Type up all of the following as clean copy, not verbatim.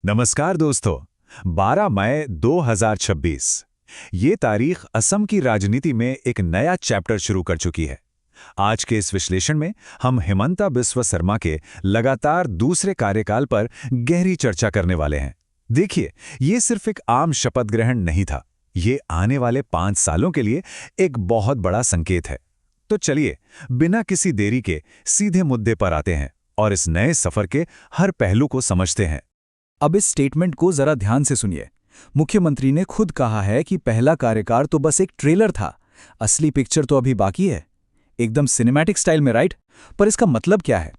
नमस्कार दोस्तों। 12 मई 2026 ये तारीख असम की राजनीति में एक नया चैप्टर शुरू कर चुकी है। आज के इस विश्लेषण में हम हिमंता बिस्वा शर्मा के लगातार दूसरे कार्यकाल पर गहरी चर्चा करने वाले हैं। देखिए, ये सिर्फ एक आम शपथ ग्रहण नहीं था, ये आने वाले 5 सालों के लिए एक बहुत बड़ा संकेत है। तो चलिए, बिना किसी देरी के सीधे मुद्दे पर आते हैं और इस नए सफर के हर पहलू को समझते हैं। अब इस स्टेटमेंट को जरा ध्यान से सुनिए। मुख्यमंत्री ने खुद कहा है कि पहला कार्यकाल तो बस एक ट्रेलर था, असली पिक्चर तो अभी बाकी है। एकदम सिनेमैटिक स्टाइल में, राइट? पर इसका मतलब क्या है?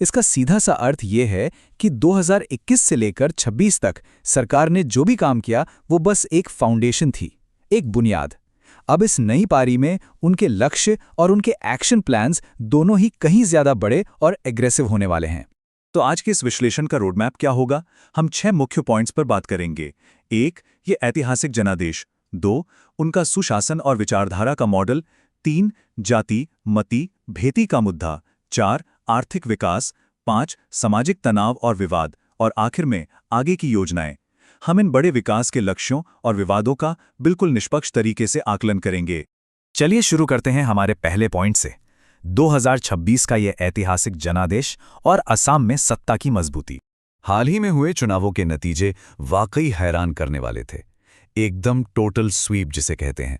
इसका सीधा सा अर्थ यह है कि 2021 से लेकर 26 तक सरकार ने जो भी काम किया वो बस एक फाउंडेशन थी, एक बुनियाद। अब इस नई पारी में उनके लक्ष्य और उनके एक्शन प्लान्स दोनों ही कहीं ज्यादा बड़े और एग्रेसिव होने वाले हैं। तो आज के इस विश्लेषण का रोडमैप क्या होगा? हम 6 मुख्य पॉइंट्स पर बात करेंगे। 1. ये ऐतिहासिक जनादेश। 2. उनका सुशासन और विचारधारा का मॉडल। 3. जाति, मति, भेती का मुद्दा। 4. आर्थिक विकास। 5. सामाजिक तनाव और विवाद। और आखिर में आगे की योजनाएं। हम इन बड़े विकास के लक्ष्यों और विवादों का बिल्कुल निष्पक्ष तरीके से आकलन करेंगे। चलिए शुरू करते हैं हमारे पहले पॉइंट से। 2026 का यह ऐतिहासिक जनादेश और असम में सत्ता की मजबूती। हाल ही में हुए चुनावों के नतीजे वाकई हैरान करने वाले थे। एकदम टोटल स्वीप जिसे कहते हैं।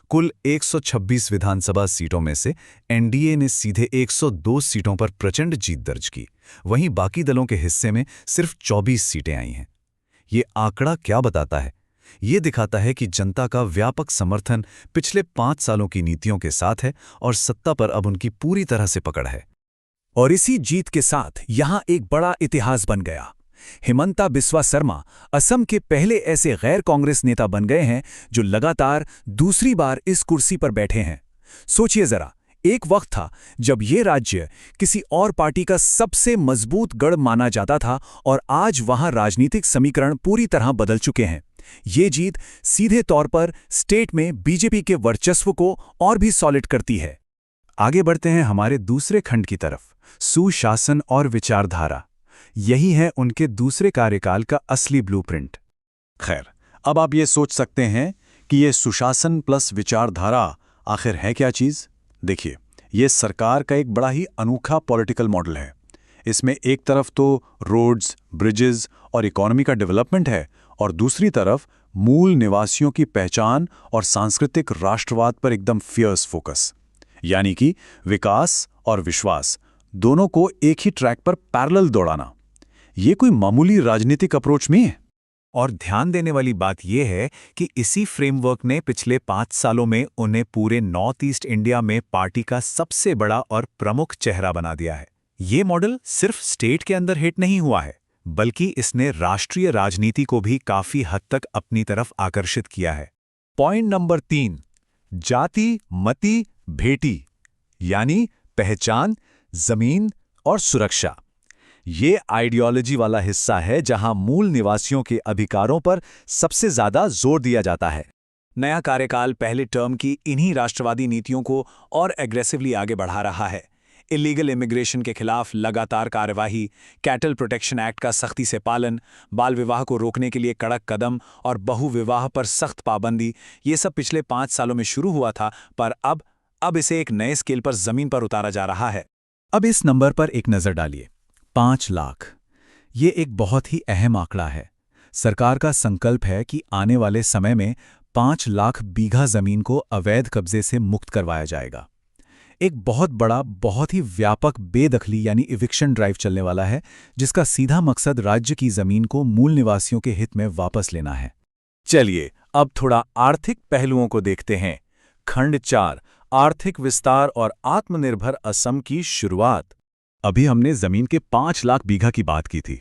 कुल 126 विधानसभा सीटों में से एनडीए ने सीधे 102 सीटों पर प्रचंड जीत दर्ज की। वहीं बाकी दलों के हिस्से में सिर्फ 24 सीटें आई हैं। ये आंकड़ा क्या बताता है? ये दिखाता है कि जनता का व्यापक समर्थन पिछले 5 सालों की नीतियों के साथ है और सत्ता पर अब उनकी पूरी तरह से पकड़ है। और इसी जीत के साथ यहां एक बड़ा इतिहास बन गया। हिमंता बिस्वा शर्मा असम के पहले ऐसे गैर कांग्रेस नेता बन गए हैं जो लगातार दूसरी बार इस कुर्सी पर बैठे हैं। सोचिए जरा, एक वक्त था जब ये राज्य किसी और पार्टी का सबसे मजबूत गढ़ माना जाता था और आज वहां राजनीतिक समीकरण पूरी तरह बदल चुके हैं। ये जीत सीधे तौर पर स्टेट में बीजेपी के वर्चस्व को और भी सॉलिड करती है। आगे बढ़ते हैं हमारे दूसरे खंड की तरफ, सुशासन और विचारधारा। यही है उनके दूसरे कार्यकाल का असली ब्लूप्रिंट। खैर, अब आप ये सोच सकते हैं कि ये सुशासन प्लस विचारधारा आखिर है क्या चीज़? देखिए, ये सरकार का एक बड़ा ही अनोखा पॉलिटिकल मॉडल है। इसमें एक तरफ तो रोड्स, ब्रिजेस और इकोनॉमी का डेवलपमेंट है और दूसरी तरफ मूल निवासियों की पहचान और सांस्कृतिक राष्ट्रवाद पर एकदम फियर्स फोकस। यानी कि विकास और विश्वास दोनों को एक ही ट्रैक पर पैरेलल दौड़ाना। ये कोई मामूली राजनीतिक अप्रोच नहीं है। और ध्यान देने वाली बात यह है कि इसी फ्रेमवर्क ने पिछले 5 सालों में उन्हें पूरे नॉर्थ ईस्ट इंडिया में पार्टी का सबसे बड़ा और प्रमुख चेहरा बना दिया है। ये मॉडल सिर्फ स्टेट के अंदर हिट नहीं हुआ है, बल्कि इसने राष्ट्रीय राजनीति को भी काफी हद तक अपनी तरफ आकर्षित किया है। पॉइंट नंबर 3, जाति, मति, भेटी, यानी पहचान, जमीन और सुरक्षा। ये आइडियोलॉजी वाला हिस्सा है जहां मूल निवासियों के अधिकारों पर सबसे ज्यादा जोर दिया जाता है। नया कार्यकाल पहले टर्म की इन्हीं राष्ट्रवादी नीतियों को और एग्रेसिवली आगे बढ़ा रहा है। इलीगल इमिग्रेशन के खिलाफ लगातार कार्यवाही, कैटल प्रोटेक्शन एक्ट का सख्ती से पालन, बाल विवाह को रोकने के लिए कड़क कदम और बहुविवाह पर सख्त पाबंदी, ये सब पिछले 5 सालों में शुरू हुआ था, पर अब इसे एक नए स्केल पर जमीन पर उतारा जा रहा है। अब इस नंबर पर एक नजर डालिए, 5 लाख। ये एक बहुत ही अहम आंकड़ा है। सरकार का संकल्प है कि आने वाले समय में 5 लाख बीघा जमीन को अवैध कब्जे से मुक्त करवाया जाएगा। एक बहुत बड़ा, बहुत ही व्यापक बेदखली यानी इविक्शन ड्राइव चलने वाला है, जिसका सीधा मकसद राज्य की जमीन को मूल निवासियों के हित में वापस लेना है। चलिए अब थोड़ा आर्थिक पहलुओं को देखते हैं। खंड 4, आर्थिक विस्तार और आत्मनिर्भर असम की शुरुआत। अभी हमने जमीन के 5 लाख बीघा की बात की थी।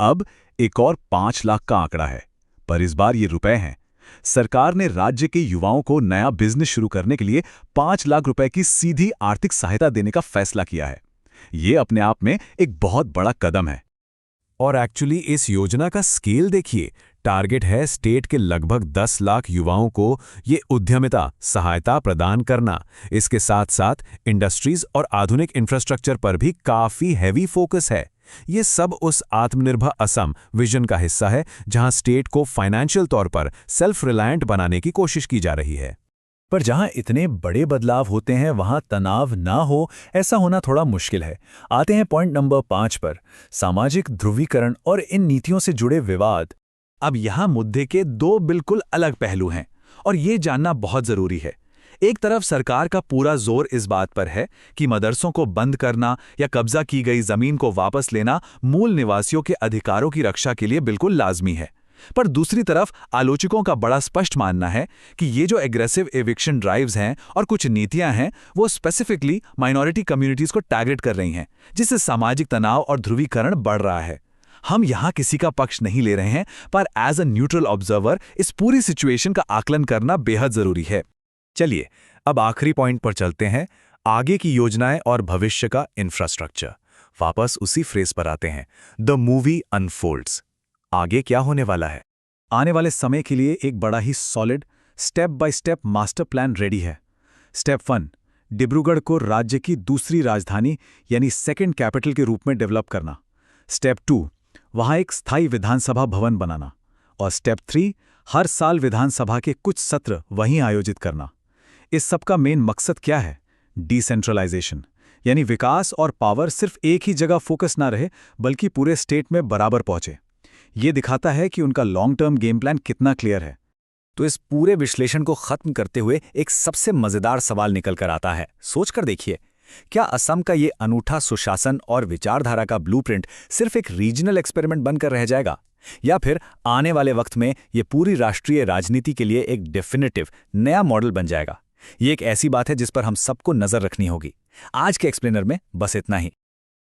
अब एक और 5 लाख का आंकड़ा है, पर इस बार ये रुपए हैं। सरकार ने राज्य के युवाओं को नया बिजनेस शुरू करने के लिए 5 लाख रुपए की सीधी आर्थिक सहायता देने का फैसला किया है। ये अपने आप में एक बहुत बड़ा कदम है। और एक्चुअली इस योजना का स्केल देखिए। टारगेट है स्टेट के लगभग 10 लाख युवाओं को ये उद्यमिता सहायता प्रदान करना। इसके साथ साथ इंडस्ट्रीज और आधुनिक इंफ्रास्ट्रक्चर पर भी काफी हैवी फोकस है। ये सब उस आत्मनिर्भर असम विजन का हिस्सा है, जहां स्टेट को फाइनेंशियल तौर पर सेल्फ रिलायंट बनाने की कोशिश की जा रही है। पर जहां इतने बड़े बदलाव होते हैं वहां तनाव ना हो, ऐसा होना थोड़ा मुश्किल है। आते हैं पॉइंट नंबर 5 पर, सामाजिक ध्रुवीकरण और इन नीतियों से जुड़े विवाद। अब यहाँ मुद्दे के दो बिल्कुल अलग पहलू हैं, और ये जानना बहुत जरूरी है। एक तरफ सरकार का पूरा जोर इस बात पर है कि मदरसों को बंद करना या कब्जा की गई जमीन को वापस लेना मूल निवासियों के अधिकारों की रक्षा के लिए बिल्कुल लाजमी है। पर दूसरी तरफ आलोचकों का बड़ा स्पष्ट मानना है कि ये जो एग्रेसिव एविक्शन ड्राइव्स हैं और कुछ नीतियां हैं, वो स्पेसिफिकली माइनॉरिटी कम्युनिटीज को टारगेट कर रही हैं, जिससे सामाजिक तनाव और ध्रुवीकरण बढ़ रहा है। हम यहां किसी का पक्ष नहीं ले रहे हैं, पर एज अ न्यूट्रल ऑब्जर्वर इस पूरी सिचुएशन का आकलन करना बेहद जरूरी है। चलिए अब आखिरी पॉइंट पर चलते हैं, आगे की योजनाएं और भविष्य का इंफ्रास्ट्रक्चर। वापस उसी फ्रेज पर आते हैं, द मूवी अनफोल्ड्स। आगे क्या होने वाला है? आने वाले समय के लिए एक बड़ा ही solid step by step master plan ready है। स्टेप 1, डिब्रूगढ़ को राज्य की दूसरी राजधानी यानी सेकंड कैपिटल के रूप में डेवलप करना। स्टेप 2, वहां एक स्थायी विधानसभा भवन बनाना। और स्टेप 3, हर साल विधानसभा के कुछ सत्र वहीं आयोजित करना। इस सब का मेन मकसद क्या है? डिसेंट्रलाइजेशन, यानी विकास और पावर सिर्फ एक ही जगह फोकस ना रहे, बल्कि पूरे स्टेट में बराबर पहुंचे। ये दिखाता है कि उनका लॉन्ग टर्म गेम प्लान कितना क्लियर है। तो इस पूरे विश्लेषण को खत्म करते हुए एक सबसे मजेदार सवाल निकल कर आता है। सोचकर देखिए, क्या असम का ये अनूठा सुशासन और विचारधारा का ब्लूप्रिंट सिर्फ एक रीजनल एक्सपेरिमेंट बनकर रह जाएगा, या फिर आने वाले वक्त में ये पूरी राष्ट्रीय राजनीति के लिए एक डेफिनेटिव नया मॉडल बन जाएगा? ये एक ऐसी बात है जिस पर हम सबको नजर रखनी होगी। आज के एक्सप्लेनर में बस इतना ही।